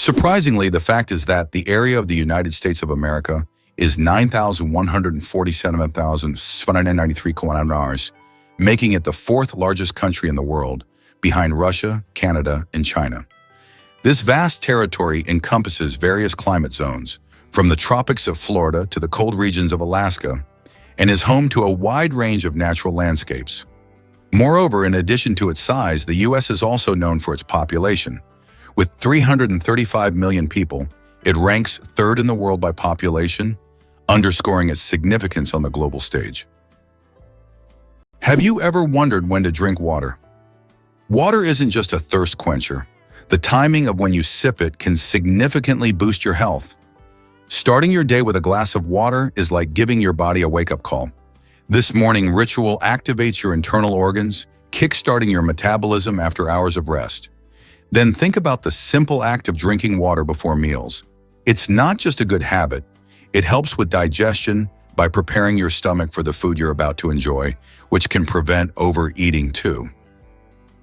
Surprisingly, the fact is that the area of the United States of America is 9,147,793 kilometers, making it the fourth largest country in the world, behind Russia, Canada, and China. This vast territory encompasses various climate zones, from the tropics of Florida to the cold regions of Alaska, and is home to a wide range of natural landscapes. Moreover, in addition to its size, the U.S. is also known for its population. With 335 million people, it ranks third in the world by population, underscoring its significance on the global stage. Have you ever wondered when to drink water? Water isn't just a thirst quencher. The timing of when you sip it can significantly boost your health. Starting your day with a glass of water is like giving your body a wake-up call. This morning ritual activates your internal organs, kickstarting your metabolism after hours of rest. Then think about the simple act of drinking water before meals. It's not just a good habit. It helps with digestion by preparing your stomach for the food you're about to enjoy, which can prevent overeating too.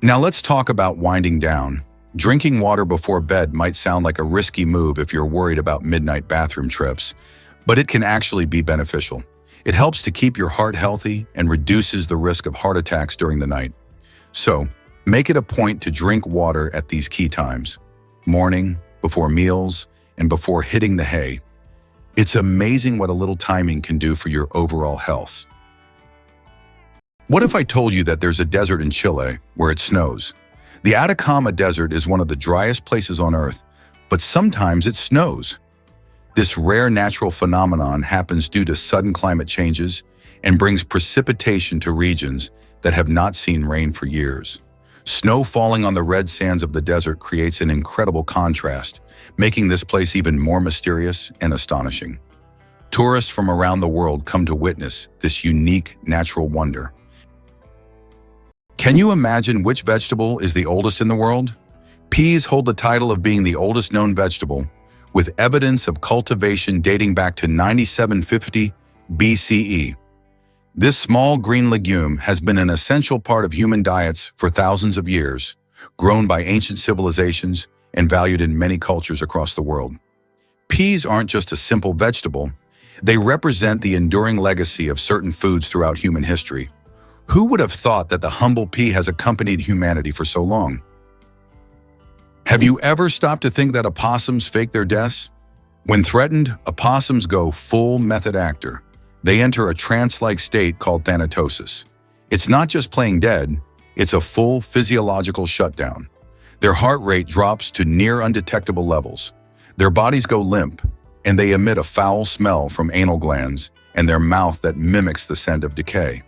Now let's talk about winding down. Drinking water before bed might sound like a risky move if you're worried about midnight bathroom trips, but it can actually be beneficial. It helps to keep your heart healthy and reduces the risk of heart attacks during the night. So, make it a point to drink water at these key times: morning, before meals, and before hitting the hay. It's amazing what a little timing can do for your overall health. What if I told you that there's a desert in Chile where it snows? The Atacama Desert is one of the driest places on Earth, but sometimes it snows. This rare natural phenomenon happens due to sudden climate changes and brings precipitation to regions that have not seen rain for years. Snow falling on the red sands of the desert creates an incredible contrast, making this place even more mysterious and astonishing. Tourists from around the world come to witness this unique natural wonder. Can you imagine which vegetable is the oldest in the world? Peas hold the title of being the oldest known vegetable, with evidence of cultivation dating back to 9750 BCE. This small green legume has been an essential part of human diets for thousands of years, grown by ancient civilizations and valued in many cultures across the world. Peas aren't just a simple vegetable. They represent the enduring legacy of certain foods throughout human history. Who would have thought that the humble pea has accompanied humanity for so long? Have you ever stopped to think that opossums fake their deaths? When threatened, opossums go full method actor. They enter a trance-like state called thanatosis. It's not just playing dead, it's a full physiological shutdown. Their heart rate drops to near undetectable levels. Their bodies go limp, and they emit a foul smell from anal glands and their mouth that mimics the scent of decay.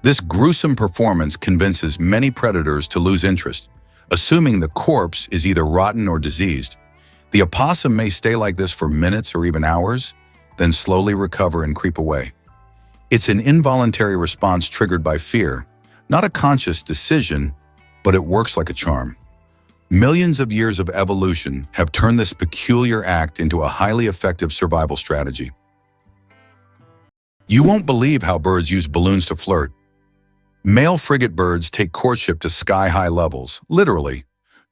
This gruesome performance convinces many predators to lose interest, assuming the corpse is either rotten or diseased. The opossum may stay like this for minutes or even hours, then slowly recover and creep away. It's an involuntary response triggered by fear, not a conscious decision, but it works like a charm. Millions of years of evolution have turned this peculiar act into a highly effective survival strategy. You won't believe how birds use balloons to flirt. Male frigate birds take courtship to sky-high levels, literally.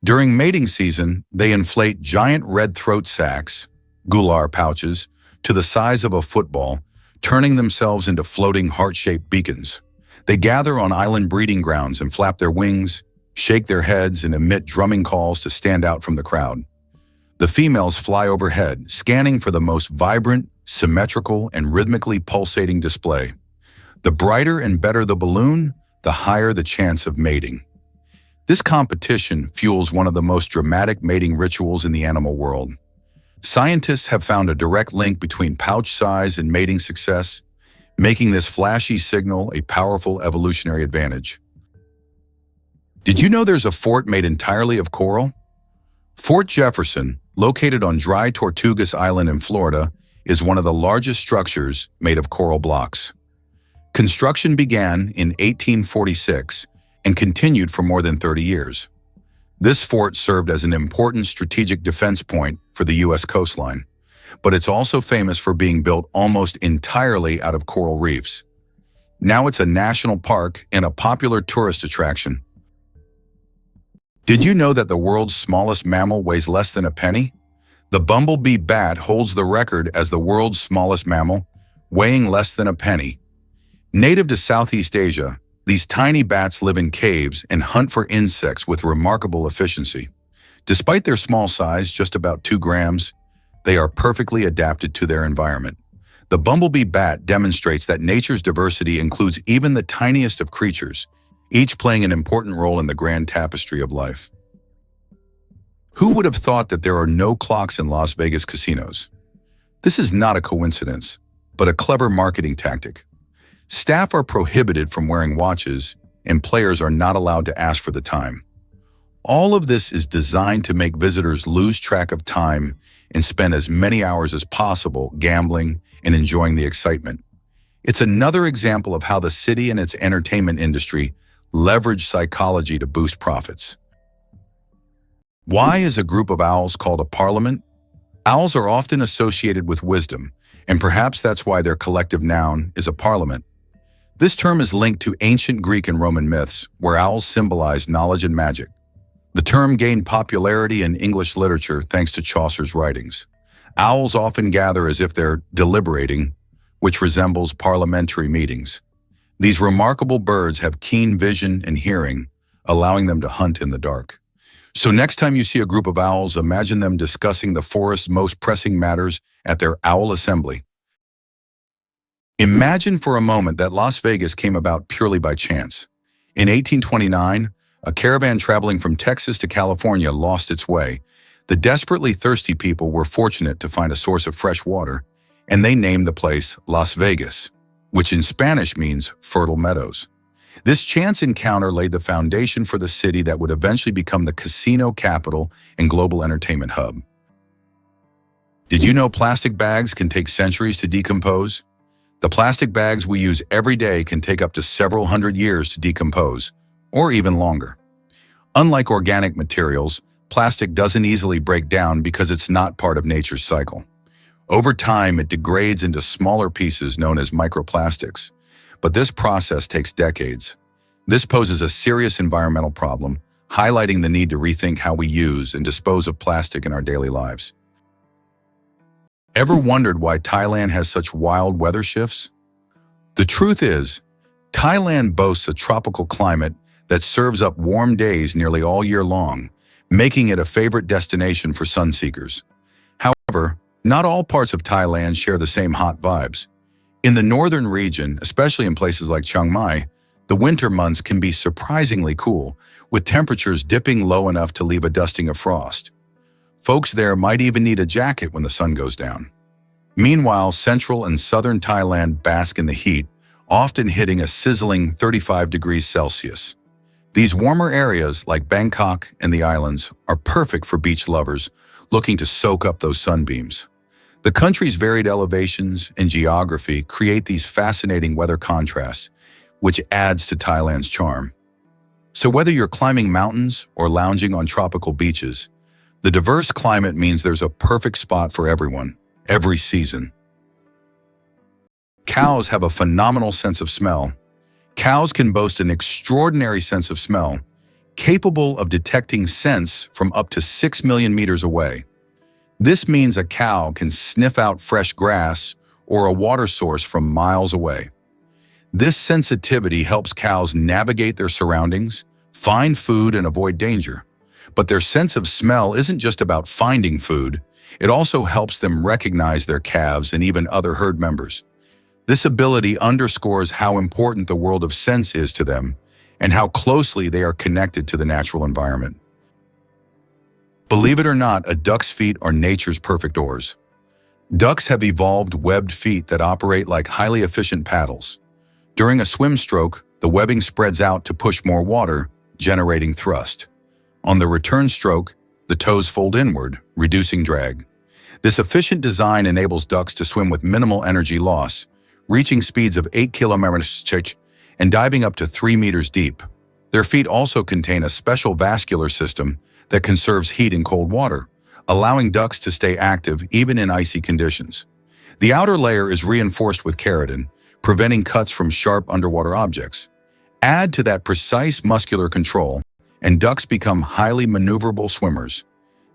During mating season, they inflate giant red throat sacs, gular pouches, to the size of a football, turning themselves into floating heart-shaped beacons. They gather on island breeding grounds and flap their wings, shake their heads, and emit drumming calls to stand out from the crowd. The females fly overhead, scanning for the most vibrant, symmetrical, and rhythmically pulsating display. The brighter and better the balloon, the higher the chance of mating. This competition fuels one of the most dramatic mating rituals in the animal world. Scientists have found a direct link between pouch size and mating success, making this flashy signal a powerful evolutionary advantage. Did you know there's a fort made entirely of coral? Fort Jefferson, located on dry Tortugas Island in Florida, is one of the largest structures made of coral blocks. Construction began in 1846 and continued for more than 30 years. This fort served as an important strategic defense point for the U.S. coastline, but it's also famous for being built almost entirely out of coral reefs. Now it's a national park and a popular tourist attraction. Did you know that the world's smallest mammal weighs less than a penny? The bumblebee bat holds the record as the world's smallest mammal, weighing less than a penny. Native to Southeast Asia, these tiny bats live in caves and hunt for insects with remarkable efficiency. Despite their small size, just about 2 grams, they are perfectly adapted to their environment. The bumblebee bat demonstrates that nature's diversity includes even the tiniest of creatures, each playing an important role in the grand tapestry of life. Who would have thought that there are no clocks in Las Vegas casinos? This is not a coincidence, but a clever marketing tactic. Staff are prohibited from wearing watches, and players are not allowed to ask for the time. All of this is designed to make visitors lose track of time and spend as many hours as possible gambling and enjoying the excitement. It's another example of how the city and its entertainment industry leverage psychology to boost profits. Why is a group of owls called a parliament? Owls are often associated with wisdom, and perhaps that's why their collective noun is a parliament. This term is linked to ancient Greek and Roman myths, where owls symbolize knowledge and magic. The term gained popularity in English literature thanks to Chaucer's writings. Owls often gather as if they're deliberating, which resembles parliamentary meetings. These remarkable birds have keen vision and hearing, allowing them to hunt in the dark. So next time you see a group of owls, imagine them discussing the forest's most pressing matters at their owl assembly. Imagine for a moment that Las Vegas came about purely by chance. In 1829, a caravan traveling from Texas to California lost its way. The desperately thirsty people were fortunate to find a source of fresh water, and they named the place Las Vegas, which in Spanish means fertile meadows. This chance encounter laid the foundation for the city that would eventually become the casino capital and global entertainment hub. Did you know plastic bags can take centuries to decompose? The plastic bags we use every day can take up to several hundred years to decompose, or even longer. Unlike organic materials, plastic doesn't easily break down because it's not part of nature's cycle. Over time, it degrades into smaller pieces known as microplastics, but this process takes decades. This poses a serious environmental problem, highlighting the need to rethink how we use and dispose of plastic in our daily lives. Ever wondered why Thailand has such wild weather shifts? The truth is, Thailand boasts a tropical climate that serves up warm days nearly all year long, making it a favorite destination for sun seekers. However, not all parts of Thailand share the same hot vibes. In the northern region, especially in places like Chiang Mai, the winter months can be surprisingly cool, with temperatures dipping low enough to leave a dusting of frost. Folks there might even need a jacket when the sun goes down. Meanwhile, central and southern Thailand bask in the heat, often hitting a sizzling 35 degrees Celsius. These warmer areas, like Bangkok and the islands, are perfect for beach lovers looking to soak up those sunbeams. The country's varied elevations and geography create these fascinating weather contrasts, which adds to Thailand's charm. So whether you're climbing mountains or lounging on tropical beaches, the diverse climate means there's a perfect spot for everyone, every season. Cows have a phenomenal sense of smell. Cows can boast an extraordinary sense of smell, capable of detecting scents from up to 6 million meters away. This means a cow can sniff out fresh grass or a water source from miles away. This sensitivity helps cows navigate their surroundings, find food, and avoid danger. But their sense of smell isn't just about finding food, it also helps them recognize their calves and even other herd members. This ability underscores how important the world of scents is to them and how closely they are connected to the natural environment. Believe it or not, a duck's feet are nature's perfect oars. Ducks have evolved webbed feet that operate like highly efficient paddles. During a swim stroke, the webbing spreads out to push more water, generating thrust. On the return stroke, the toes fold inward, reducing drag. This efficient design enables ducks to swim with minimal energy loss, reaching speeds of 8 km/h and diving up to 3 meters deep. Their feet also contain a special vascular system that conserves heat in cold water, allowing ducks to stay active even in icy conditions. The outer layer is reinforced with keratin, preventing cuts from sharp underwater objects. Add to that precise muscular control, and ducks become highly maneuverable swimmers.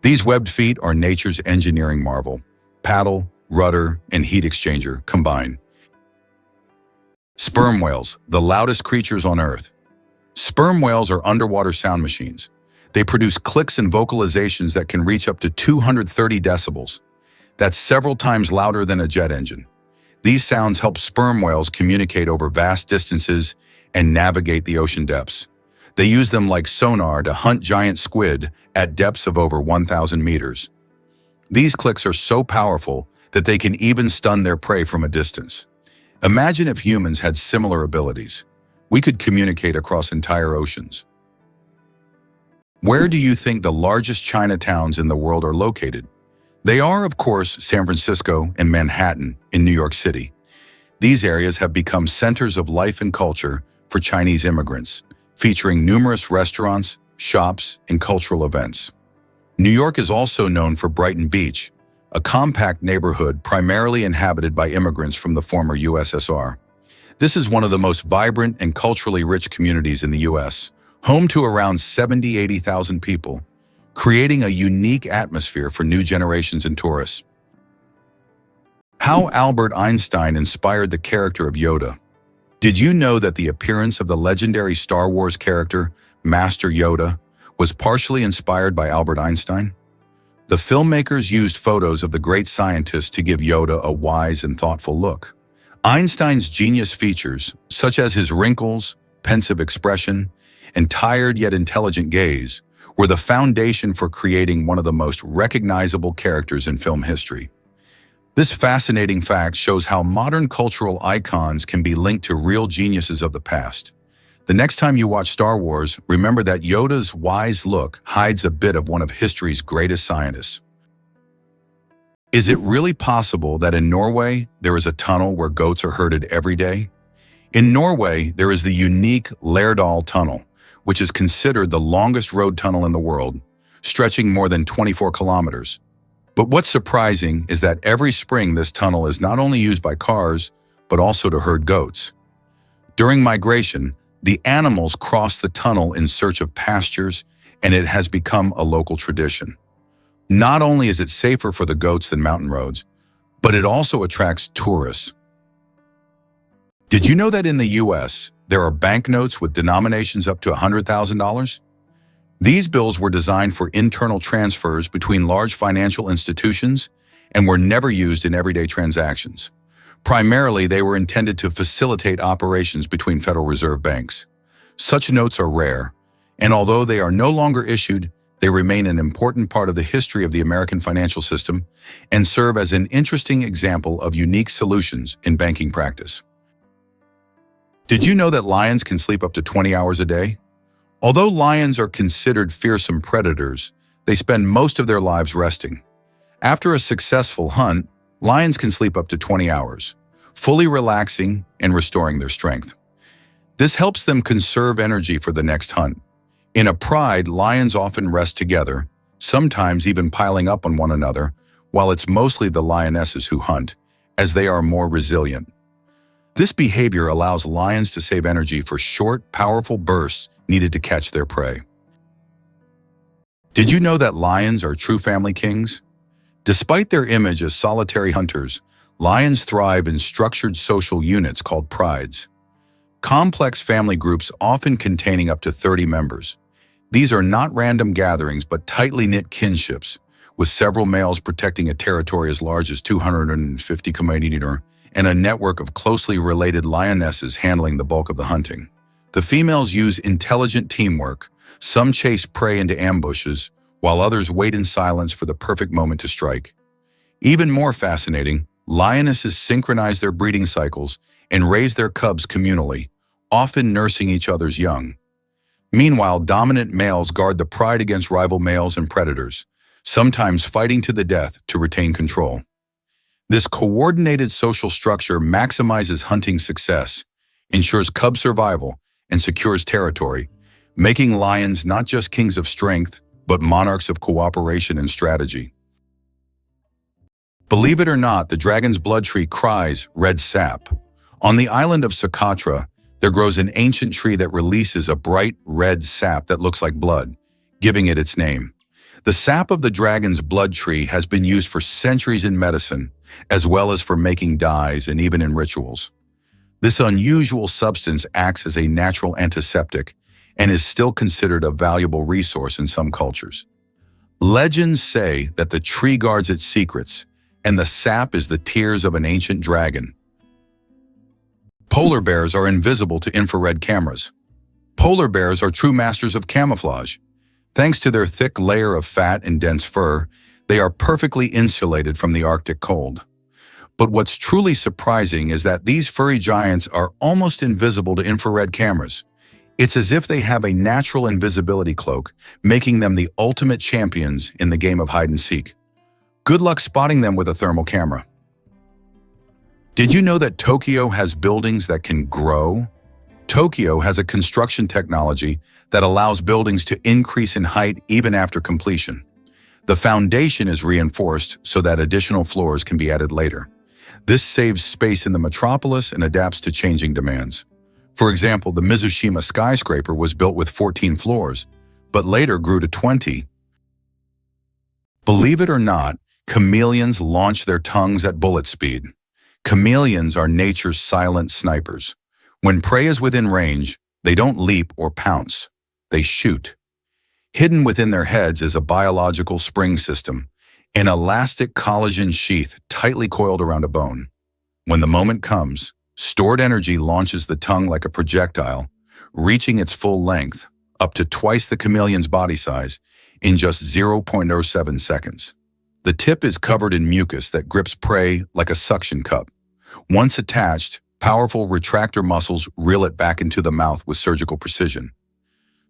These webbed feet are nature's engineering marvel. Paddle, rudder, and heat exchanger combine. Sperm whales, the loudest creatures on Earth. Sperm whales are underwater sound machines. They produce clicks and vocalizations that can reach up to 230 decibels. That's several times louder than a jet engine. These sounds help sperm whales communicate over vast distances and navigate the ocean depths. They use them like sonar to hunt giant squid at depths of over 1,000 meters. These clicks are so powerful that they can even stun their prey from a distance. Imagine if humans had similar abilities. We could communicate across entire oceans. Where do you think the largest Chinatowns in the world are located? They are, of course, San Francisco and Manhattan in New York City. These areas have become centers of life and culture for Chinese immigrants, featuring numerous restaurants, shops, and cultural events. New York is also known for Brighton Beach, a compact neighborhood primarily inhabited by immigrants from the former USSR. This is one of the most vibrant and culturally rich communities in the U.S., home to around 80,000 people, creating a unique atmosphere for new generations and tourists. How Albert Einstein inspired the character of Yoda. Did you know that the appearance of the legendary Star Wars character, Master Yoda, was partially inspired by Albert Einstein? The filmmakers used photos of the great scientist to give Yoda a wise and thoughtful look. Einstein's genius features, such as his wrinkles, pensive expression, and tired yet intelligent gaze, were the foundation for creating one of the most recognizable characters in film history. This fascinating fact shows how modern cultural icons can be linked to real geniuses of the past. The next time you watch Star Wars, remember that Yoda's wise look hides a bit of one of history's greatest scientists. Is it really possible that in Norway, there is a tunnel where goats are herded every day? In Norway, there is the unique Lærdal Tunnel, which is considered the longest road tunnel in the world, stretching more than 24 kilometers. But what's surprising is that every spring this tunnel is not only used by cars, but also to herd goats. During migration, the animals cross the tunnel in search of pastures, and it has become a local tradition. Not only is it safer for the goats than mountain roads, but it also attracts tourists. Did you know that in the U.S., there are banknotes with denominations up to $100,000? These bills were designed for internal transfers between large financial institutions and were never used in everyday transactions. Primarily, they were intended to facilitate operations between Federal Reserve banks. Such notes are rare, and although they are no longer issued, they remain an important part of the history of the American financial system and serve as an interesting example of unique solutions in banking practice. Did you know that lions can sleep up to 20 hours a day? Although lions are considered fearsome predators, they spend most of their lives resting. After a successful hunt, lions can sleep up to 20 hours, fully relaxing and restoring their strength. This helps them conserve energy for the next hunt. In a pride, lions often rest together, sometimes even piling up on one another, while it's mostly the lionesses who hunt, as they are more resilient. This behavior allows lions to save energy for short, powerful bursts needed to catch their prey. Did you know that lions are true family kings? Despite their image as solitary hunters, lions thrive in structured social units called prides. Complex family groups often containing up to 30 members. These are not random gatherings but tightly knit kinships, with several males protecting a territory as large as 250 km and a network of closely related lionesses handling the bulk of the hunting. The females use intelligent teamwork. Some chase prey into ambushes, while others wait in silence for the perfect moment to strike. Even more fascinating, lionesses synchronize their breeding cycles and raise their cubs communally, often nursing each other's young. Meanwhile, dominant males guard the pride against rival males and predators, sometimes fighting to the death to retain control. This coordinated social structure maximizes hunting success, ensures cub survival, and secures territory, making lions not just kings of strength, but monarchs of cooperation and strategy. Believe it or not, the dragon's blood tree cries red sap. On the island of Socotra, there grows an ancient tree that releases a bright red sap that looks like blood, giving it its name. The sap of the dragon's blood tree has been used for centuries in medicine, as well as for making dyes and even in rituals. This unusual substance acts as a natural antiseptic and is still considered a valuable resource in some cultures. Legends say that the tree guards its secrets, and the sap is the tears of an ancient dragon. Polar bears are invisible to infrared cameras. Polar bears are true masters of camouflage. Thanks to their thick layer of fat and dense fur, they are perfectly insulated from the Arctic cold. But what's truly surprising is that these furry giants are almost invisible to infrared cameras. It's as if they have a natural invisibility cloak, making them the ultimate champions in the game of hide and seek. Good luck spotting them with a thermal camera. Did you know that Tokyo has buildings that can grow? Tokyo has a construction technology that allows buildings to increase in height even after completion. The foundation is reinforced so that additional floors can be added later. This saves space in the metropolis and adapts to changing demands. For example, the Mizushima skyscraper was built with 14 floors, but later grew to 20. Believe it or not, chameleons launch their tongues at bullet speed. Chameleons are nature's silent snipers. When prey is within range, they don't leap or pounce. They shoot. Hidden within their heads is a biological spring system, an elastic collagen sheath tightly coiled around a bone. When the moment comes, stored energy launches the tongue like a projectile, reaching its full length, up to twice the chameleon's body size, in just 0.07 seconds. The tip is covered in mucus that grips prey like a suction cup. Once attached, powerful retractor muscles reel it back into the mouth with surgical precision.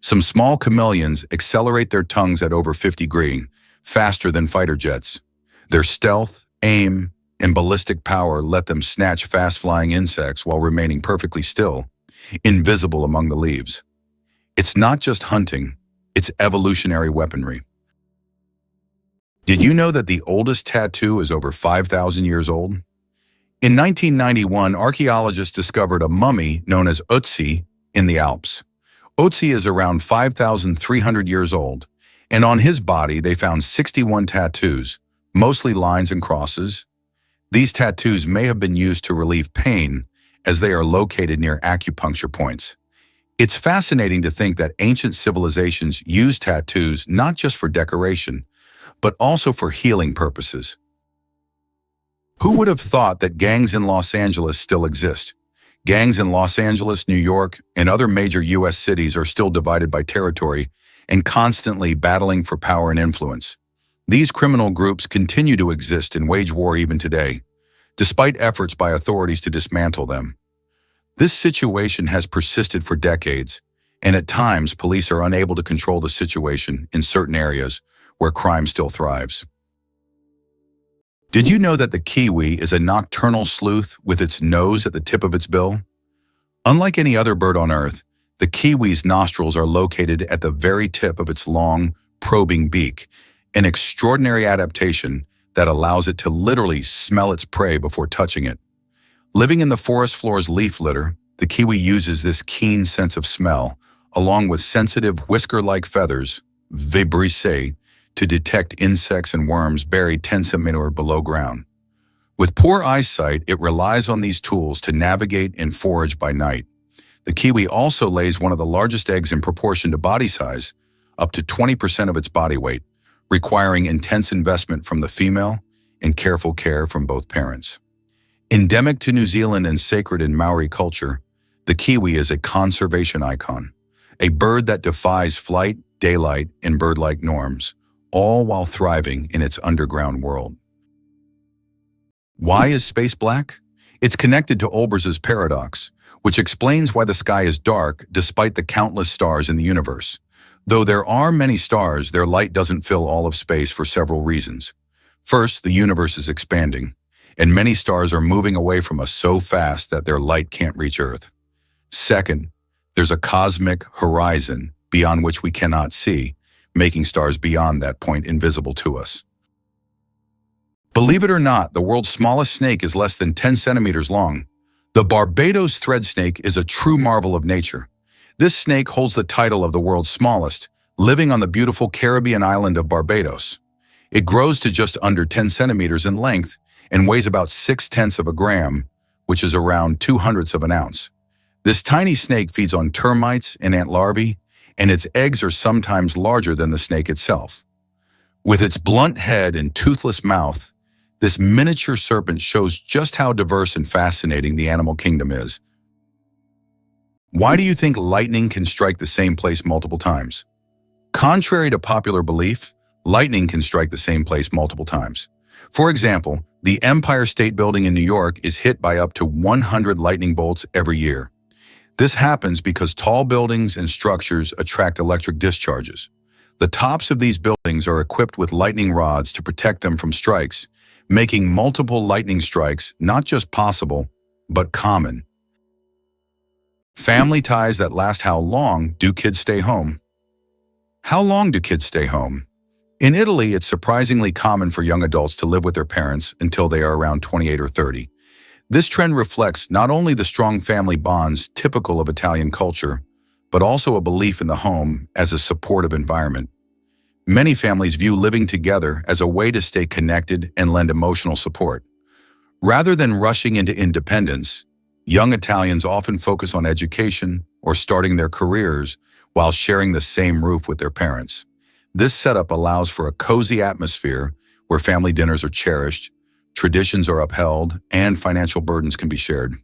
Some small chameleons accelerate their tongues at over 50 green, faster than fighter jets. Their stealth, aim, and ballistic power let them snatch fast-flying insects while remaining perfectly still, invisible among the leaves. It's not just hunting, it's evolutionary weaponry. Did you know that the oldest tattoo is over 5,000 years old? In 1991, archaeologists discovered a mummy known as Ötzi in the Alps. Ötzi is around 5,300 years old, and on his body they found 61 tattoos, mostly lines and crosses. These tattoos may have been used to relieve pain, as they are located near acupuncture points. It's fascinating to think that ancient civilizations used tattoos not just for decoration, but also for healing purposes. Who would have thought that gangs in Los Angeles still exist? Gangs in Los Angeles, New York, and other major U.S. cities are still divided by territory and constantly battling for power and influence. These criminal groups continue to exist and wage war even today, despite efforts by authorities to dismantle them. This situation has persisted for decades, and at times police are unable to control the situation in certain areas where crime still thrives. Did you know that the kiwi is a nocturnal sleuth with its nose at the tip of its bill? Unlike any other bird on Earth, the kiwi's nostrils are located at the very tip of its long, probing beak, an extraordinary adaptation that allows it to literally smell its prey before touching it. Living in the forest floor's leaf litter, the kiwi uses this keen sense of smell, along with sensitive whisker-like feathers, vibrissae, to detect insects and worms buried 10 centimeters below ground. With poor eyesight, it relies on these tools to navigate and forage by night. The kiwi also lays one of the largest eggs in proportion to body size, up to 20% of its body weight, requiring intense investment from the female and careful care from both parents. Endemic to New Zealand and sacred in Maori culture, the kiwi is a conservation icon, a bird that defies flight, daylight, and bird-like norms, all while thriving in its underground world. Why is space black? It's connected to Olbers's paradox, which explains why the sky is dark despite the countless stars in the universe. Though there are many stars, their light doesn't fill all of space for several reasons. First, the universe is expanding, and many stars are moving away from us so fast that their light can't reach Earth. Second, there's a cosmic horizon beyond which we cannot see, making stars beyond that point invisible to us. Believe it or not, the world's smallest snake is less than 10 centimeters long. The Barbados thread snake is a true marvel of nature. This snake holds the title of the world's smallest, living on the beautiful Caribbean island of Barbados. It grows to just under 10 centimeters in length and weighs about 0.6 of a gram, which is around 0.02 of an ounce. This tiny snake feeds on termites and ant larvae, and its eggs are sometimes larger than the snake itself. With its blunt head and toothless mouth, this miniature serpent shows just how diverse and fascinating the animal kingdom is. Why do you think lightning can strike the same place multiple times? Contrary to popular belief, lightning can strike the same place multiple times. For example, the Empire State Building in New York is hit by up to 100 lightning bolts every year. This happens because tall buildings and structures attract electric discharges. The tops of these buildings are equipped with lightning rods to protect them from strikes, making multiple lightning strikes not just possible, but common. Family ties that last. How long do kids stay home? How long do kids stay home? In Italy, it's surprisingly common for young adults to live with their parents until they are around 28 or 30. This trend reflects not only the strong family bonds typical of Italian culture, but also a belief in the home as a supportive environment. Many families view living together as a way to stay connected and lend emotional support. Rather than rushing into independence, young Italians often focus on education or starting their careers while sharing the same roof with their parents. This setup allows for a cozy atmosphere where family dinners are cherished, traditions are upheld, and financial burdens can be shared.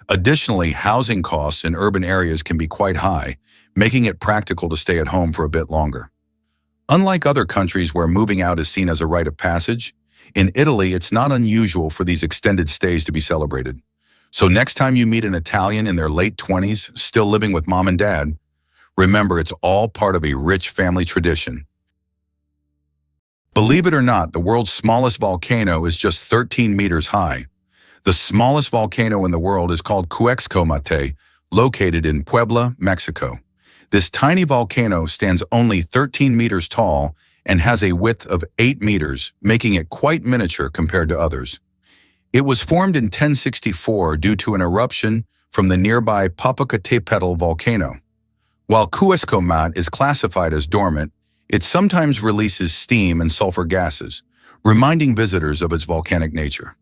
Additionally, housing costs in urban areas can be quite high, making it practical to stay at home for a bit longer. Unlike other countries where moving out is seen as a rite of passage, in Italy it's not unusual for these extended stays to be celebrated. So next time you meet an Italian in their late 20s, still living with mom and dad, remember it's all part of a rich family tradition. Believe it or not, the world's smallest volcano is just 13 meters high. The smallest volcano in the world is called Cuexcomate, located in Puebla, Mexico. This tiny volcano stands only 13 meters tall and has a width of 8 meters, making it quite miniature compared to others. It was formed in 1064 due to an eruption from the nearby Popocatépetl volcano. While Cuexcomate is classified as dormant, it sometimes releases steam and sulfur gases, reminding visitors of its volcanic nature.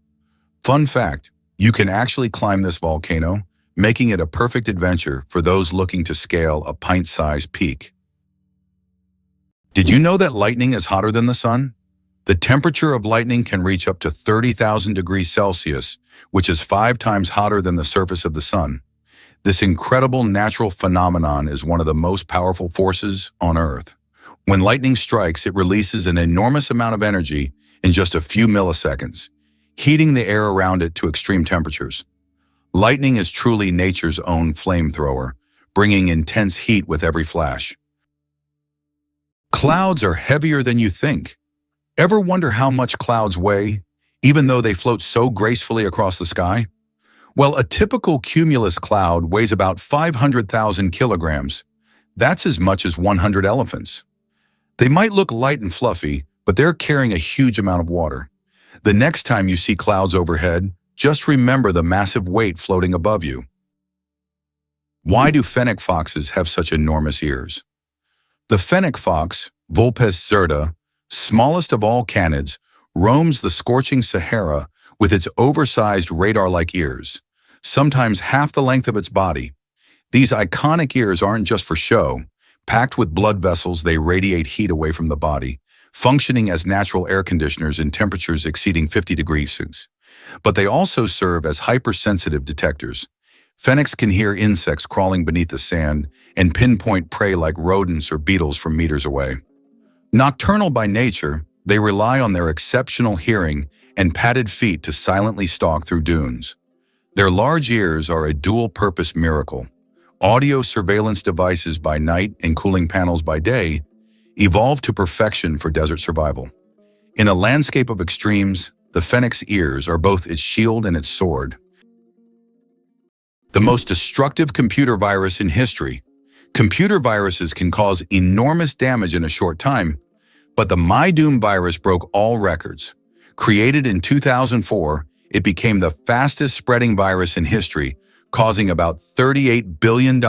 Fun fact, you can actually climb this volcano, making it a perfect adventure for those looking to scale a pint-sized peak. Did you know that lightning is hotter than the sun? The temperature of lightning can reach up to 30,000 degrees Celsius, which is 5 times hotter than the surface of the sun. This incredible natural phenomenon is one of the most powerful forces on Earth. When lightning strikes, it releases an enormous amount of energy in just a few milliseconds, heating the air around it to extreme temperatures. Lightning is truly nature's own flamethrower, bringing intense heat with every flash. Clouds are heavier than you think. Ever wonder how much clouds weigh, even though they float so gracefully across the sky? Well, a typical cumulus cloud weighs about 500,000 kilograms. That's as much as 100 elephants. They might look light and fluffy, but they're carrying a huge amount of water. The next time you see clouds overhead, just remember the massive weight floating above you. Why do fennec foxes have such enormous ears? The fennec fox, Vulpes zerta, smallest of all canids, roams the scorching Sahara with its oversized radar-like ears, sometimes half the length of its body. These iconic ears aren't just for show. Packed with blood vessels, they radiate heat away from the body, functioning as natural air conditioners in temperatures exceeding 50 degrees. But they also serve as hypersensitive detectors. Fennecs can hear insects crawling beneath the sand and pinpoint prey like rodents or beetles from meters away. Nocturnal by nature, they rely on their exceptional hearing and padded feet to silently stalk through dunes. Their large ears are a dual-purpose miracle. Audio surveillance devices by night and cooling panels by day evolved to perfection for desert survival. In a landscape of extremes, the fennec's ears are both its shield and its sword. The most destructive computer virus in history. Computer viruses can cause enormous damage in a short time, but the MyDoom virus broke all records. Created in 2004, it became the fastest spreading virus in history, causing about $38 billion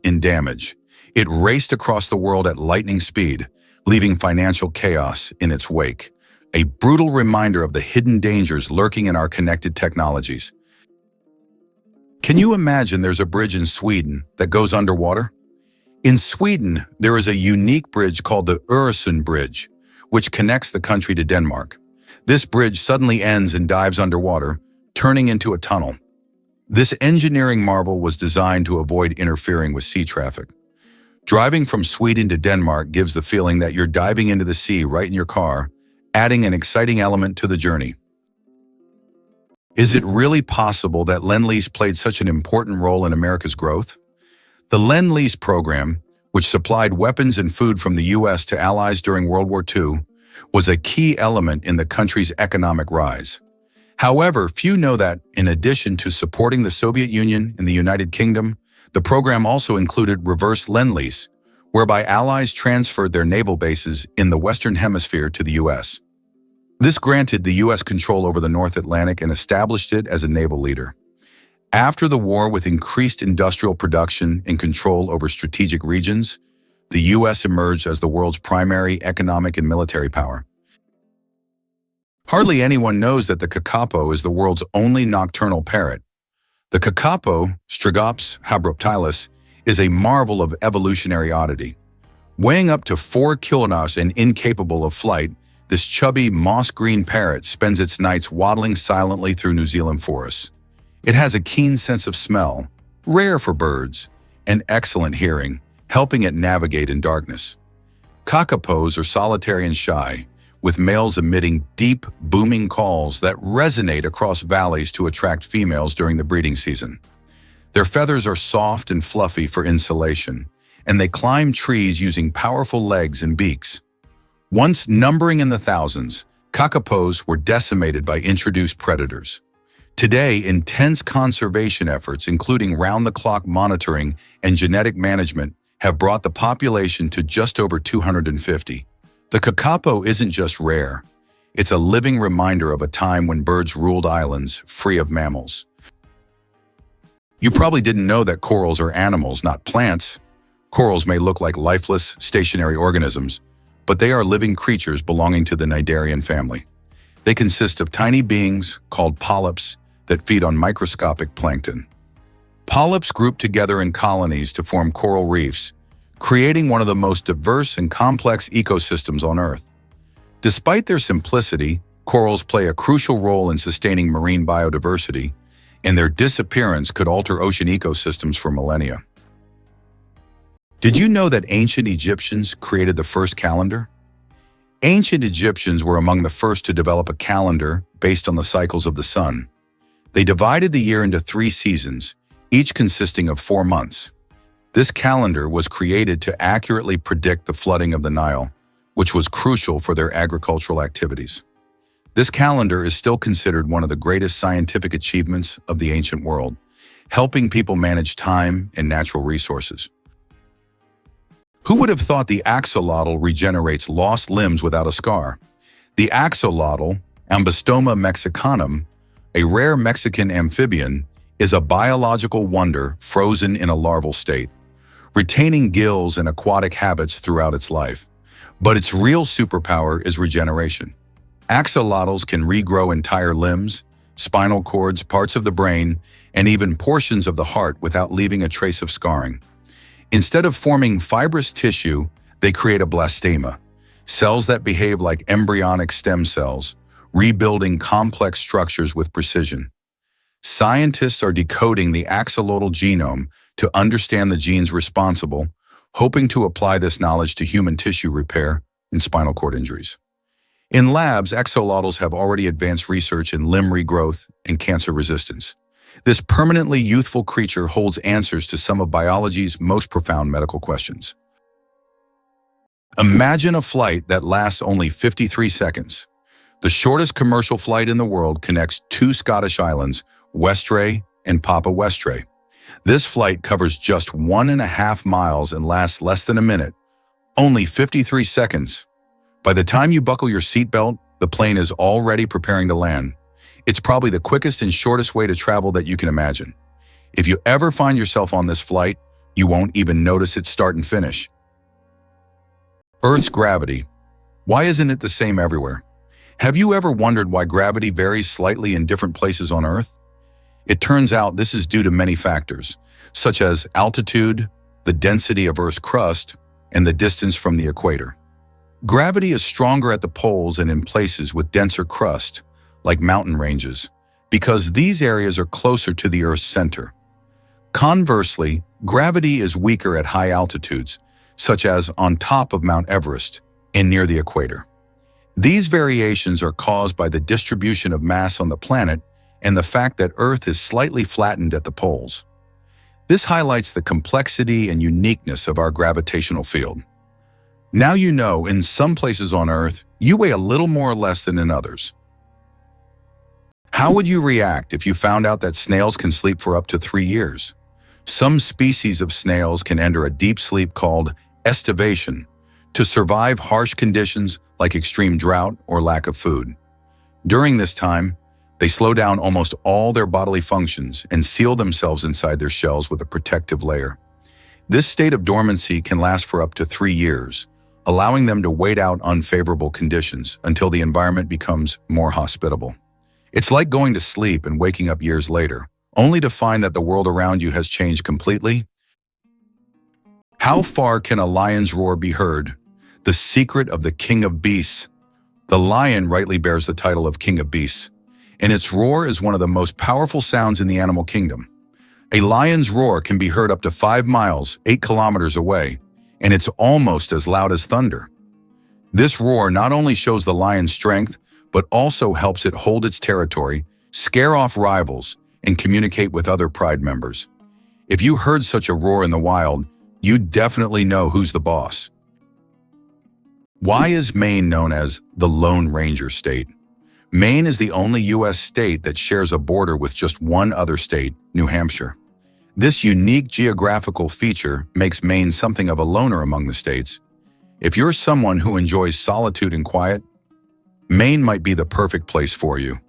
in damage. It raced across the world at lightning speed, leaving financial chaos in its wake. A brutal reminder of the hidden dangers lurking in our connected technologies. Can you imagine there's a bridge in Sweden that goes underwater? In Sweden, there is a unique bridge called the Öresund Bridge, which connects the country to Denmark. This bridge suddenly ends and dives underwater, turning into a tunnel. This engineering marvel was designed to avoid interfering with sea traffic. Driving from Sweden to Denmark gives the feeling that you're diving into the sea right in your car, adding an exciting element to the journey. Is it really possible that Lend-Lease played such an important role in America's growth? The Lend-Lease program, which supplied weapons and food from the U.S. to allies during World War II, was a key element in the country's economic rise. However, few know that, in addition to supporting the Soviet Union and the United Kingdom, the program also included reverse Lend-Lease, whereby allies transferred their naval bases in the Western Hemisphere to the U.S. This granted the U.S. control over the North Atlantic and established it as a naval leader. After the war, with increased industrial production and control over strategic regions, the U.S. emerged as the world's primary economic and military power. Hardly anyone knows that the kakapo is the world's only nocturnal parrot. The kakapo, Strigops habruptilis, is a marvel of evolutionary oddity. Weighing up to 4 kilograms and incapable of flight, this chubby, moss-green parrot spends its nights waddling silently through New Zealand forests. It has a keen sense of smell, rare for birds, and excellent hearing, helping it navigate in darkness. Kakapos are solitary and shy, with males emitting deep, booming calls that resonate across valleys to attract females during the breeding season. Their feathers are soft and fluffy for insulation, and they climb trees using powerful legs and beaks. Once numbering in the thousands, kakapos were decimated by introduced predators. Today, intense conservation efforts, including round-the-clock monitoring and genetic management, have brought the population to just over 250. The kakapo isn't just rare. It's a living reminder of a time when birds ruled islands free of mammals. You probably didn't know that corals are animals, not plants. Corals may look like lifeless, stationary organisms, but they are living creatures belonging to the cnidarian family. They consist of tiny beings, called polyps, that feed on microscopic plankton. Polyps group together in colonies to form coral reefs, creating one of the most diverse and complex ecosystems on Earth. Despite their simplicity, corals play a crucial role in sustaining marine biodiversity, and their disappearance could alter ocean ecosystems for millennia. Did you know that ancient Egyptians created the first calendar? Ancient Egyptians were among the first to develop a calendar based on the cycles of the sun. They divided the year into 3 seasons, each consisting of 4 months. This calendar was created to accurately predict the flooding of the Nile, which was crucial for their agricultural activities. This calendar is still considered one of the greatest scientific achievements of the ancient world, helping people manage time and natural resources. Who would have thought the axolotl regenerates lost limbs without a scar? The axolotl, Ambystoma mexicanum, a rare Mexican amphibian, is a biological wonder frozen in a larval state, retaining gills and aquatic habits throughout its life. But its real superpower is regeneration. Axolotls can regrow entire limbs, spinal cords, parts of the brain, and even portions of the heart without leaving a trace of scarring. Instead of forming fibrous tissue, they create a blastema, cells that behave like embryonic stem cells, rebuilding complex structures with precision. Scientists are decoding the axolotl genome to understand the genes responsible, hoping to apply this knowledge to human tissue repair and spinal cord injuries. In labs, axolotls have already advanced research in limb regrowth and cancer resistance. This permanently youthful creature holds answers to some of biology's most profound medical questions. Imagine a flight that lasts only 53 seconds. The shortest commercial flight in the world connects 2 Scottish islands, Westray and Papa Westray. This flight covers just 1.5 miles and lasts less than a minute, only 53 seconds. By the time you buckle your seatbelt, the plane is already preparing to land. It's probably the quickest and shortest way to travel that you can imagine. If you ever find yourself on this flight, You won't even notice it start and finish. Earth's gravity. Why isn't it the same everywhere? Have you ever wondered why gravity varies slightly in different places on Earth? It turns out this is due to many factors, such as altitude, the density of Earth's crust, and the distance from the equator. Gravity is stronger at the poles and in places with denser crust, like mountain ranges, because these areas are closer to the Earth's center. Conversely, gravity is weaker at high altitudes, such as on top of Mount Everest and near the equator. These variations are caused by the distribution of mass on the planet and the fact that Earth is slightly flattened at the poles. This highlights the complexity and uniqueness of our gravitational field. Now you know, in some places on Earth, you weigh a little more or less than in others. How would you react if you found out that snails can sleep for up to 3 years? Some species of snails can enter a deep sleep called estivation to survive harsh conditions like extreme drought or lack of food. During this time, they slow down almost all their bodily functions and seal themselves inside their shells with a protective layer. This state of dormancy can last for up to 3 years, allowing them to wait out unfavorable conditions until the environment becomes more hospitable. It's like going to sleep and waking up years later, only to find that the world around you has changed completely. How far can a lion's roar be heard? The secret of the king of beasts. The lion rightly bears the title of king of beasts, and its roar is one of the most powerful sounds in the animal kingdom. A lion's roar can be heard up to 5 miles, 8 kilometers away, and it's almost as loud as thunder. This roar not only shows the lion's strength, but also helps it hold its territory, scare off rivals, and communicate with other pride members. If you heard such a roar in the wild, you'd definitely know who's the boss. Why is Maine known as the Lone Ranger State? Maine is the only U.S. state that shares a border with just one other state, New Hampshire. This unique geographical feature makes Maine something of a loner among the states. If you're someone who enjoys solitude and quiet, Maine might be the perfect place for you.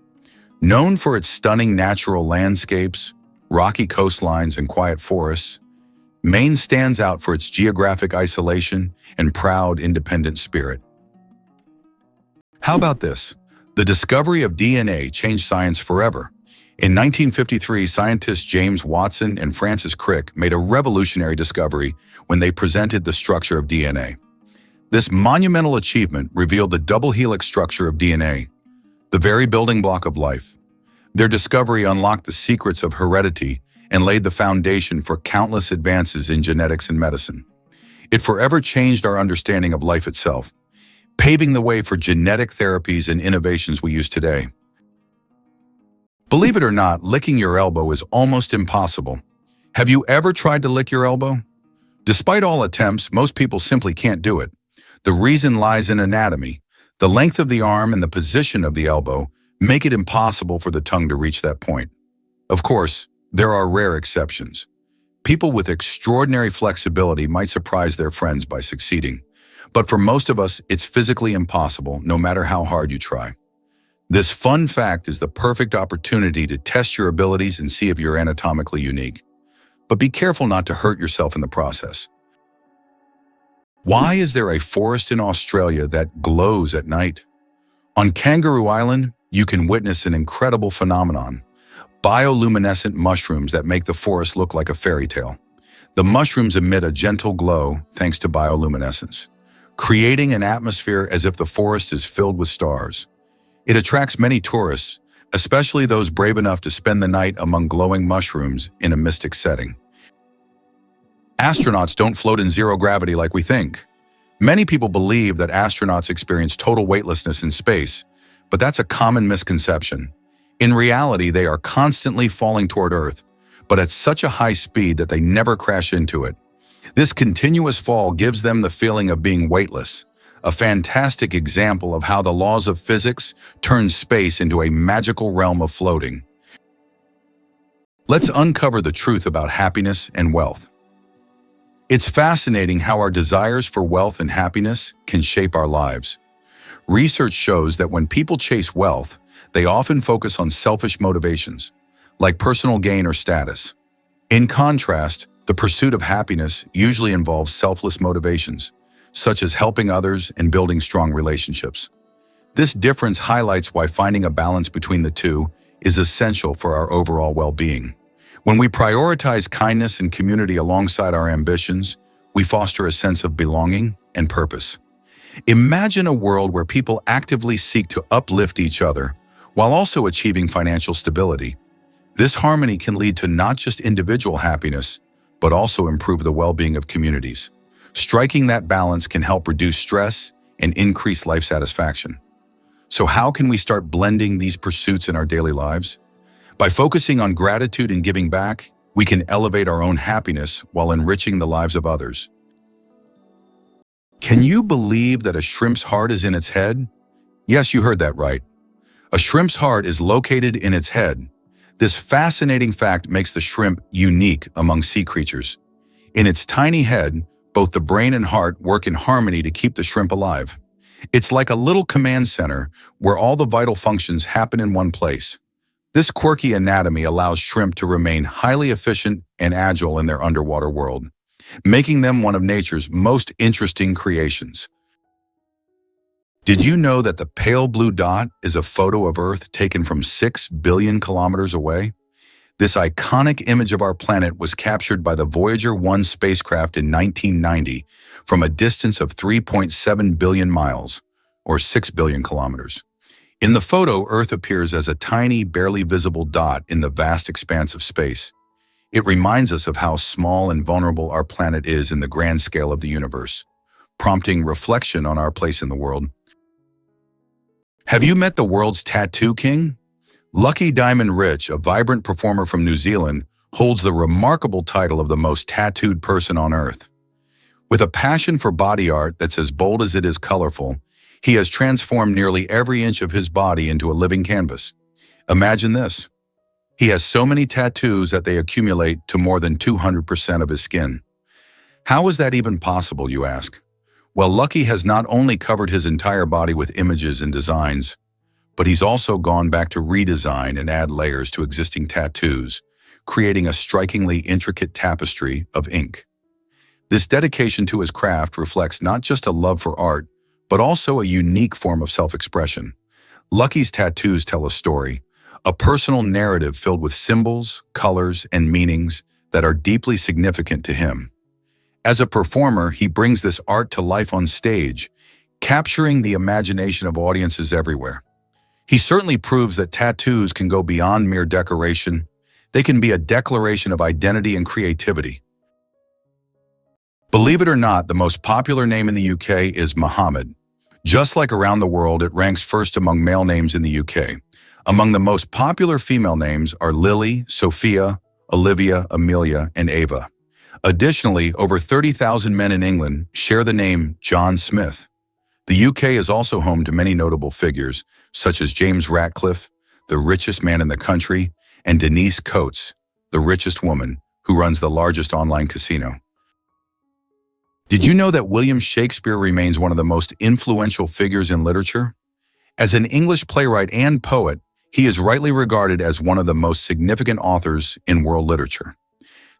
Known for its stunning natural landscapes, rocky coastlines, and quiet forests, Maine stands out for its geographic isolation and proud, independent spirit. How about this? The discovery of DNA changed science forever. In 1953, scientists James Watson and Francis Crick made a revolutionary discovery when they presented the structure of DNA. This monumental achievement revealed the double helix structure of DNA, the very building block of life. Their discovery unlocked the secrets of heredity and laid the foundation for countless advances in genetics and medicine. It forever changed our understanding of life itself, paving the way for genetic therapies and innovations we use today. Believe it or not, licking your elbow is almost impossible. Have you ever tried to lick your elbow? Despite all attempts, most people simply can't do it. The reason lies in anatomy. The length of the arm and the position of the elbow make it impossible for the tongue to reach that point. Of course, there are rare exceptions. People with extraordinary flexibility might surprise their friends by succeeding. But for most of us, it's physically impossible, no matter how hard you try. This fun fact is the perfect opportunity to test your abilities and see if you're anatomically unique. But be careful not to hurt yourself in the process. Why is there a forest in Australia that glows at night? On Kangaroo Island, you can witness an incredible phenomenon: bioluminescent mushrooms that make the forest look like a fairy tale. The mushrooms emit a gentle glow thanks to bioluminescence, creating an atmosphere as if the forest is filled with stars. It attracts many tourists, especially those brave enough to spend the night among glowing mushrooms in a mystic setting. Astronauts don't float in zero gravity like we think. Many people believe that astronauts experience total weightlessness in space, but that's a common misconception. In reality, they are constantly falling toward Earth, but at such a high speed that they never crash into it. This continuous fall gives them the feeling of being weightless, a fantastic example of how the laws of physics turn space into a magical realm of floating. Let's uncover the truth about happiness and wealth. It's fascinating how our desires for wealth and happiness can shape our lives. Research shows that when people chase wealth, they often focus on selfish motivations, like personal gain or status. In contrast, The pursuit of happiness usually involves selfless motivations, such as helping others and building strong relationships. This difference highlights why finding a balance between the two is essential for our overall well-being. When we prioritize kindness and community alongside our ambitions, we foster a sense of belonging and purpose. Imagine a world where people actively seek to uplift each other while also achieving financial stability. This harmony can lead to not just individual happiness, but also improve the well-being of communities. Striking that balance can help reduce stress and increase life satisfaction. So how can we start blending these pursuits in our daily lives? By focusing on gratitude and giving back, we can elevate our own happiness while enriching the lives of others. Can you believe that a shrimp's heart is in its head? Yes, you heard that right. A shrimp's heart is located in its head. This fascinating fact makes the shrimp unique among sea creatures. In its tiny head, both the brain and heart work in harmony to keep the shrimp alive. It's like a little command center where all the vital functions happen in one place. This quirky anatomy allows shrimp to remain highly efficient and agile in their underwater world, making them one of nature's most interesting creations. Did you know that the pale blue dot is a photo of Earth taken from 6 billion kilometers away? This iconic image of our planet was captured by the Voyager 1 spacecraft in 1990 from a distance of 3.7 billion miles, or 6 billion kilometers. In the photo, Earth appears as a tiny, barely visible dot in the vast expanse of space. It reminds us of how small and vulnerable our planet is in the grand scale of the universe, prompting reflection on our place in the world. Have you met the world's tattoo king? Lucky Diamond Rich, a vibrant performer from New Zealand, holds the remarkable title of the most tattooed person on Earth. With a passion for body art that's as bold as it is colorful, he has transformed nearly every inch of his body into a living canvas. Imagine this. He has so many tattoos that they accumulate to more than 200% of his skin. How is that even possible, you ask? Well, Lucky has not only covered his entire body with images and designs, but he's also gone back to redesign and add layers to existing tattoos, creating a strikingly intricate tapestry of ink. This dedication to his craft reflects not just a love for art, but also a unique form of self-expression. Lucky's tattoos tell a story, a personal narrative filled with symbols, colors, and meanings that are deeply significant to him. As a performer, he brings this art to life on stage, capturing the imagination of audiences everywhere. He certainly proves that tattoos can go beyond mere decoration. They can be a declaration of identity and creativity. Believe it or not, the most popular name in the UK is Mohammed. Just like around the world, it ranks first among male names in the UK. Among the most popular female names are Lily, Sophia, Olivia, Amelia, and Ava. Additionally, over 30,000 men in England share the name John Smith. The UK is also home to many notable figures, such as James Ratcliffe, the richest man in the country, and Denise Coates, the richest woman, who runs the largest online casino. Did you know that William Shakespeare remains one of the most influential figures in literature? As an English playwright and poet, he is rightly regarded as one of the most significant authors in world literature.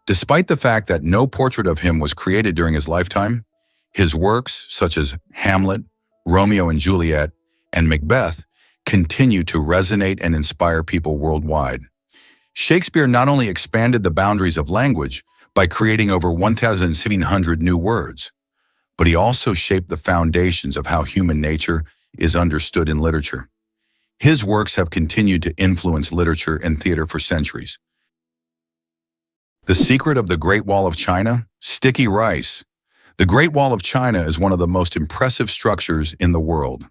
Despite the fact that no portrait of him was created during his lifetime, his works, such as Hamlet, Romeo and Juliet, and Macbeth, continue to resonate and inspire people worldwide. Shakespeare not only expanded the boundaries of language by creating over 1,700 new words, but he also shaped the foundations of how human nature is understood in literature. His works have continued to influence literature and theater for centuries. The secret of the Great Wall of China? Sticky rice. The Great Wall of China is one of the most impressive structures in the world.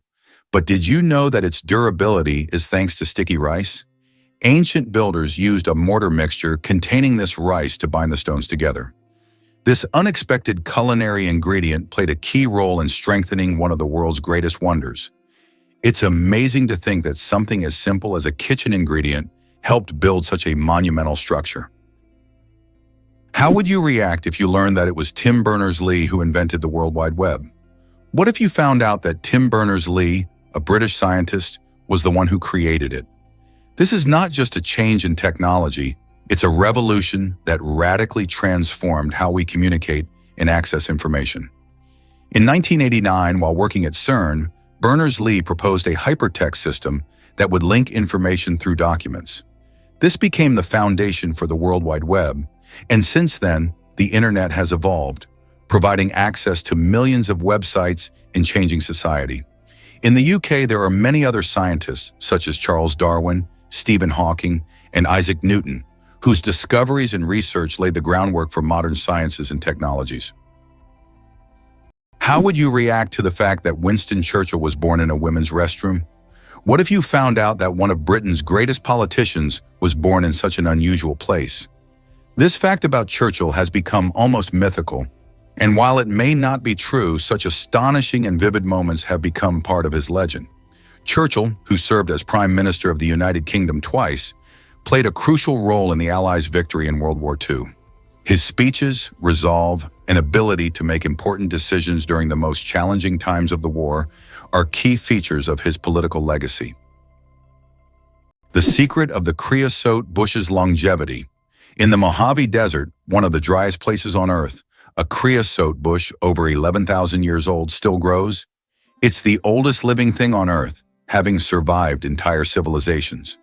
But did you know that its durability is thanks to sticky rice? Ancient builders used a mortar mixture containing this rice to bind the stones together. This unexpected culinary ingredient played a key role in strengthening one of the world's greatest wonders. It's amazing to think that something as simple as a kitchen ingredient helped build such a monumental structure. How would you react if you learned that it was Tim Berners-Lee who invented the World Wide Web? What if you found out that Tim Berners-Lee, a British scientist, was the one who created it? This is not just a change in technology, It's a revolution that radically transformed how we communicate and access information. In 1989, while working at CERN, Berners-Lee proposed a hypertext system that would link information through documents. This became the foundation for the World Wide Web, and since then, the internet has evolved, providing access to millions of websites and changing society. In the UK, there are many other scientists, such as Charles Darwin, Stephen Hawking, and Isaac Newton, whose discoveries and research laid the groundwork for modern sciences and technologies. How would you react to the fact that Winston Churchill was born in a women's restroom? What if you found out that one of Britain's greatest politicians was born in such an unusual place? This fact about Churchill has become almost mythical, and while it may not be true, such astonishing and vivid moments have become part of his legend. Churchill, who served as Prime Minister of the United Kingdom twice, played a crucial role in the Allies' victory in World War II. His speeches, resolve, and ability to make important decisions during the most challenging times of the war are key features of his political legacy. The secret of the creosote bush's longevity. In the Mojave Desert, one of the driest places on Earth, a creosote bush over 11,000 years old still grows. It's the oldest living thing on Earth, having survived entire civilizations.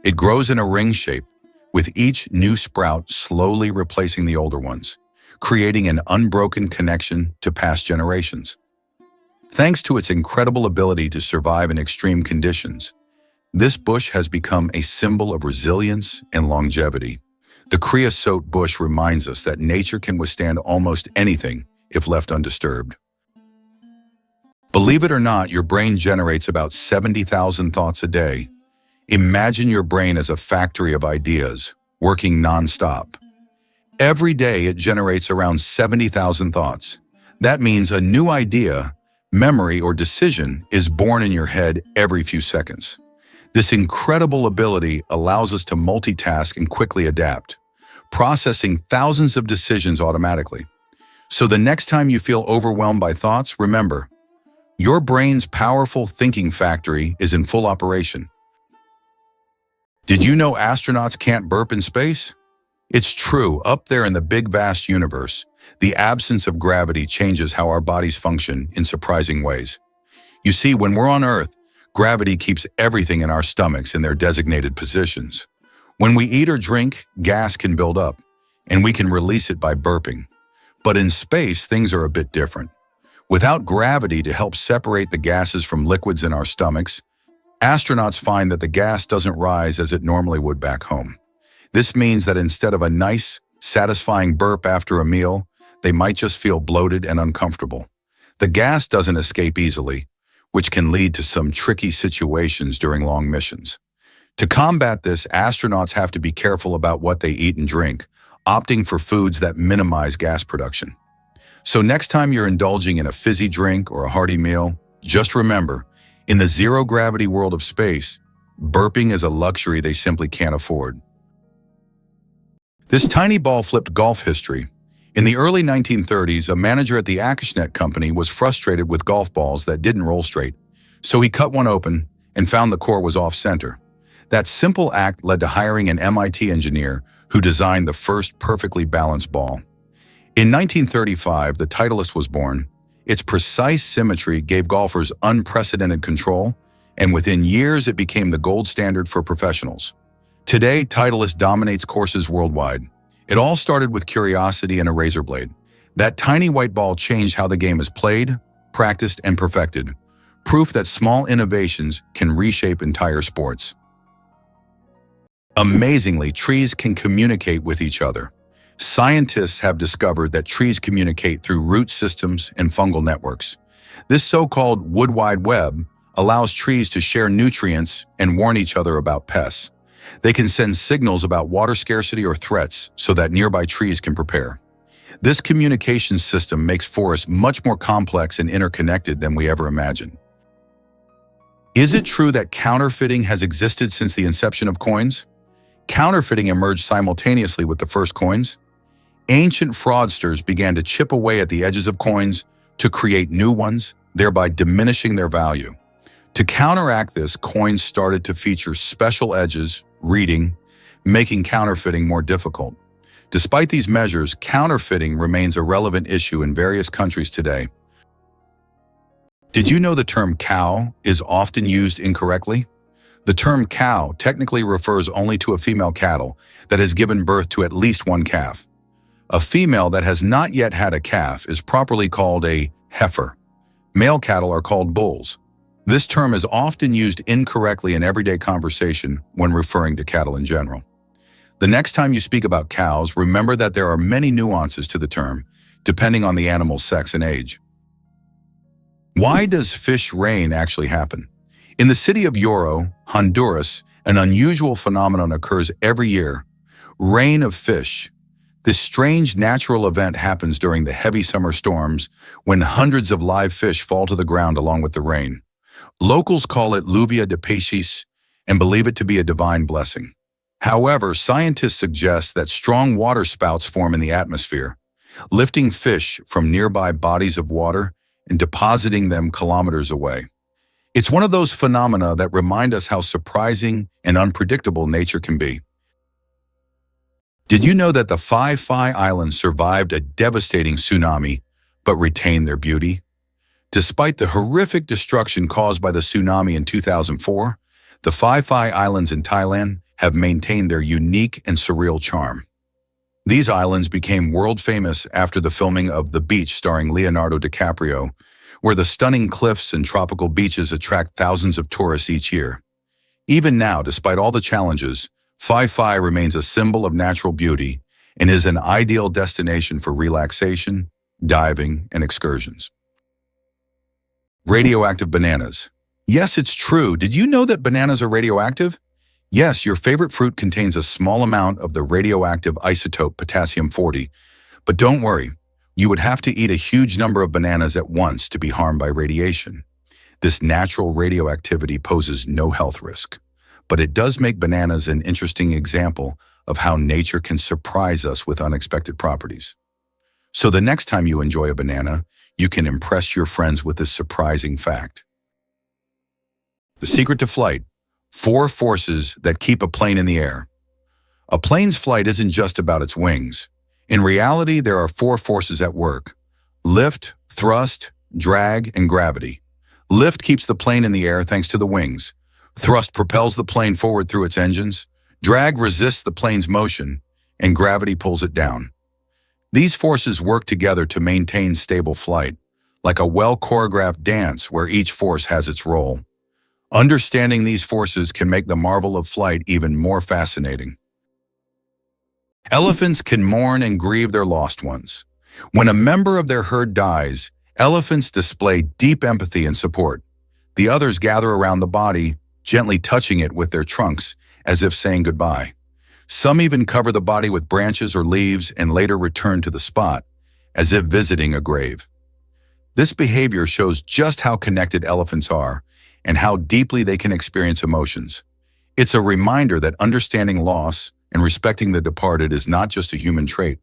It grows in a ring shape, with each new sprout slowly replacing the older ones, creating an unbroken connection to past generations. Thanks to its incredible ability to survive in extreme conditions, this bush has become a symbol of resilience and longevity. The creosote bush reminds us that nature can withstand almost anything if left undisturbed. Believe it or not, your brain generates about 70,000 thoughts a day. Imagine your brain as a factory of ideas, working non-stop. Every day it generates around 70,000 thoughts. That means a new idea, memory, or decision is born in your head every few seconds. This incredible ability allows us to multitask and quickly adapt, processing thousands of decisions automatically. So the next time you feel overwhelmed by thoughts, remember, your brain's powerful thinking factory is in full operation. Did you know astronauts can't burp in space? It's true. Up there in the big vast universe, the absence of gravity changes how our bodies function in surprising ways. You see, when we're on Earth, gravity keeps everything in our stomachs in their designated positions. When we eat or drink, gas can build up, and we can release it by burping. But in space, things are a bit different. Without gravity to help separate the gases from liquids in our stomachs, astronauts find that the gas doesn't rise as it normally would back home. This means that instead of a nice, satisfying burp after a meal, they might just feel bloated and uncomfortable. The gas doesn't escape easily, which can lead to some tricky situations during long missions. To combat this, astronauts have to be careful about what they eat and drink, opting for foods that minimize gas production. So next time you're indulging in a fizzy drink or a hearty meal, just remember, in the zero-gravity world of space, burping is a luxury they simply can't afford. This tiny ball flipped golf history. In the early 1930s, a manager at the Acushnet company was frustrated with golf balls that didn't roll straight, so he cut one open and found the core was off-center. That simple act led to hiring an MIT engineer who designed the first perfectly balanced ball. In 1935, the Titleist was born. Its precise symmetry gave golfers unprecedented control, and within years it became the gold standard for professionals. Today, Titleist dominates courses worldwide. It all started with curiosity and a razor blade. That tiny white ball changed how the game is played, practiced, and perfected. Proof that small innovations can reshape entire sports. Amazingly, trees can communicate with each other. Scientists have discovered that trees communicate through root systems and fungal networks. This so-called wood wide web allows trees to share nutrients and warn each other about pests. They can send signals about water scarcity or threats so that nearby trees can prepare. This communication system makes forests much more complex and interconnected than we ever imagined. Is it true that counterfeiting has existed since the inception of coins? Counterfeiting emerged simultaneously with the first coins. Ancient fraudsters began to chip away at the edges of coins to create new ones, thereby diminishing their value. To counteract this, coins started to feature special edges, reading, making counterfeiting more difficult. Despite these measures, counterfeiting remains a relevant issue in various countries today. Did you know the term cow is often used incorrectly? The term cow technically refers only to a female cattle that has given birth to at least one calf. A female that has not yet had a calf is properly called a heifer. Male cattle are called bulls. This term is often used incorrectly in everyday conversation when referring to cattle in general. The next time you speak about cows, remember that there are many nuances to the term, depending on the animal's sex and age. Why does fish rain actually happen? In the city of Yoro, Honduras, an unusual phenomenon occurs every year: rain of fish. This strange natural event happens during the heavy summer storms when hundreds of live fish fall to the ground along with the rain. Locals call it lluvia de peces and believe it to be a divine blessing. However, scientists suggest that strong water spouts form in the atmosphere, lifting fish from nearby bodies of water and depositing them kilometers away. It's one of those phenomena that remind us how surprising and unpredictable nature can be. Did you know that the Phi Islands survived a devastating tsunami but retained their beauty? Despite the horrific destruction caused by the tsunami in 2004, the Phi Islands in Thailand have maintained their unique and surreal charm. These islands became world famous after the filming of The Beach starring Leonardo DiCaprio, where the stunning cliffs and tropical beaches attract thousands of tourists each year. Even now, despite all the challenges, Phi remains a symbol of natural beauty and is an ideal destination for relaxation, diving, and excursions. Radioactive bananas. Yes, it's true. Did you know that bananas are radioactive? Yes, your favorite fruit contains a small amount of the radioactive isotope potassium-40, but don't worry, you would have to eat a huge number of bananas at once to be harmed by radiation. This natural radioactivity poses no health risk, but it does make bananas an interesting example of how nature can surprise us with unexpected properties. So the next time you enjoy a banana, you can impress your friends with this surprising fact. The secret to flight: 4 forces that keep a plane in the air. A plane's flight isn't just about its wings. In reality, there are 4 forces at work: lift, thrust, drag, and gravity. Lift keeps the plane in the air thanks to the wings. Thrust propels the plane forward through its engines. Drag resists the plane's motion, and gravity pulls it down. These forces work together to maintain stable flight, like a well-choreographed dance where each force has its role. Understanding these forces can make the marvel of flight even more fascinating. Elephants can mourn and grieve their lost ones. When a member of their herd dies, elephants display deep empathy and support. The others gather around the body, gently touching it with their trunks, as if saying goodbye. Some even cover the body with branches or leaves and later return to the spot, as if visiting a grave. This behavior shows just how connected elephants are and how deeply they can experience emotions. It's a reminder that understanding loss and respecting the departed is not just a human trait.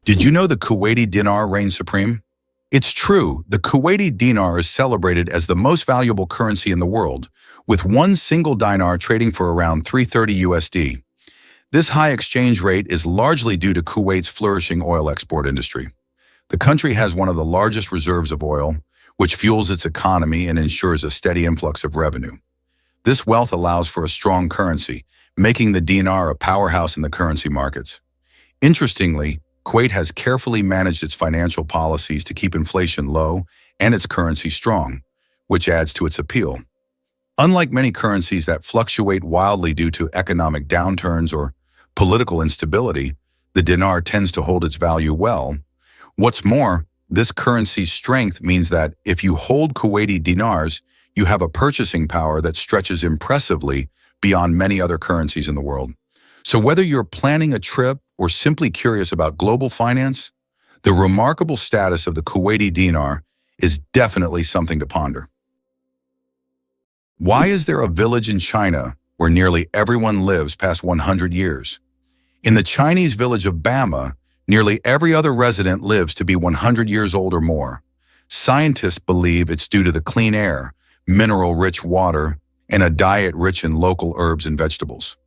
Did you know the Kuwaiti dinar reigns supreme? It's true, the Kuwaiti dinar is celebrated as the most valuable currency in the world, with one single dinar trading for around $330 USD. This high exchange rate is largely due to Kuwait's flourishing oil export industry. The country has one of the largest reserves of oil, which fuels its economy and ensures a steady influx of revenue. This wealth allows for a strong currency, making the dinar a powerhouse in the currency markets. Interestingly, Kuwait has carefully managed its financial policies to keep inflation low and its currency strong, which adds to its appeal. Unlike many currencies that fluctuate wildly due to economic downturns or political instability, the dinar tends to hold its value well. What's more, this currency's strength means that if you hold Kuwaiti dinars, you have a purchasing power that stretches impressively beyond many other currencies in the world. So whether you're planning a trip or simply curious about global finance, the remarkable status of the Kuwaiti dinar is definitely something to ponder. Why is there a village in China where nearly everyone lives past 100 years? In the Chinese village of Bama, nearly every other resident lives to be 100 years old or more. Scientists believe it's due to the clean air, mineral-rich water, and a diet rich in local herbs and vegetables.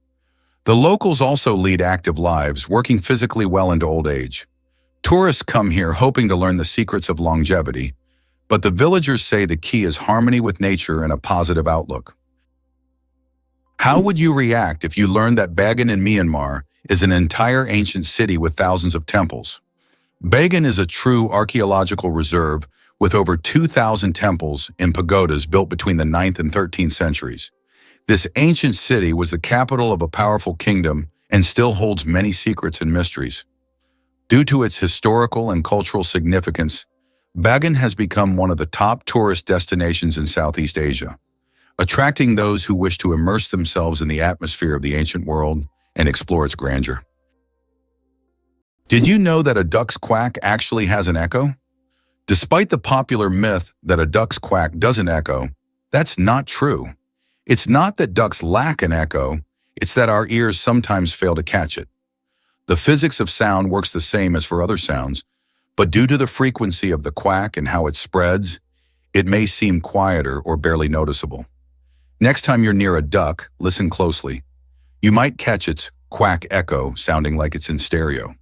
The locals also lead active lives, working physically well into old age. Tourists come here hoping to learn the secrets of longevity, but the villagers say the key is harmony with nature and a positive outlook. How would you react if you learned that Bagan in Myanmar is an entire ancient city with thousands of temples? Bagan is a true archaeological reserve with over 2,000 temples and pagodas built between the 9th and 13th centuries. This ancient city was the capital of a powerful kingdom and still holds many secrets and mysteries. Due to its historical and cultural significance, Bagan has become one of the top tourist destinations in Southeast Asia, attracting those who wish to immerse themselves in the atmosphere of the ancient world and explore its grandeur. Did you know that a duck's quack actually has an echo? Despite the popular myth that a duck's quack doesn't echo, that's not true. It's not that ducks lack an echo, it's that our ears sometimes fail to catch it. The physics of sound works the same as for other sounds, but due to the frequency of the quack and how it spreads, it may seem quieter or barely noticeable. Next time you're near a duck, listen closely. You might catch its quack echo sounding like it's in stereo.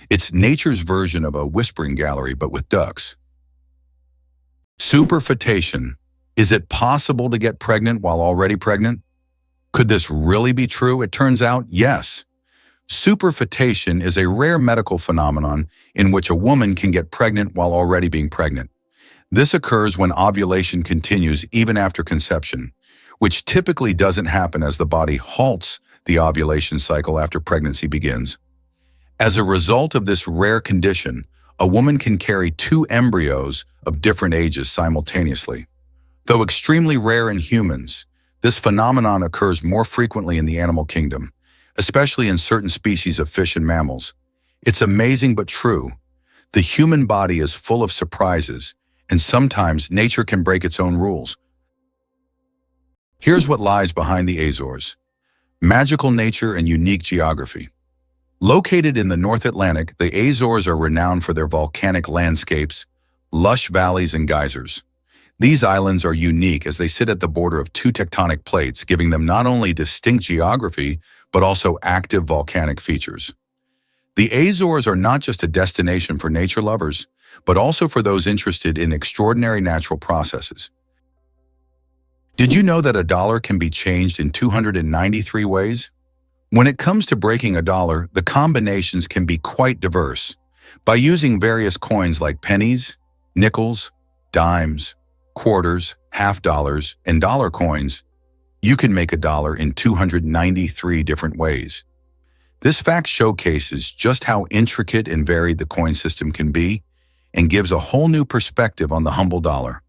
It's nature's version of a whispering gallery, but with ducks. Superfetation. Is it possible to get pregnant while already pregnant? Could this really be true? It turns out, yes. Superfetation is a rare medical phenomenon in which a woman can get pregnant while already being pregnant. This occurs when ovulation continues even after conception, which typically doesn't happen as the body halts the ovulation cycle after pregnancy begins. As a result of this rare condition, a woman can carry two embryos of different ages simultaneously. Though extremely rare in humans, this phenomenon occurs more frequently in the animal kingdom, especially in certain species of fish and mammals. It's amazing but true. The human body is full of surprises, and sometimes nature can break its own rules. Here's what lies behind the Azores. Magical nature and unique geography. Located in the North Atlantic, the Azores are renowned for their volcanic landscapes, lush valleys, and geysers. These islands are unique as they sit at the border of two tectonic plates, giving them not only distinct geography, but also active volcanic features. The Azores are not just a destination for nature lovers, but also for those interested in extraordinary natural processes. Did you know that a dollar can be changed in 293 ways? When it comes to breaking a dollar, the combinations can be quite diverse. By using various coins like pennies, nickels, dimes, quarters, half dollars, and dollar coins, you can make a dollar in 293 different ways. This fact showcases just how intricate and varied the coin system can be and gives a whole new perspective on the humble dollar.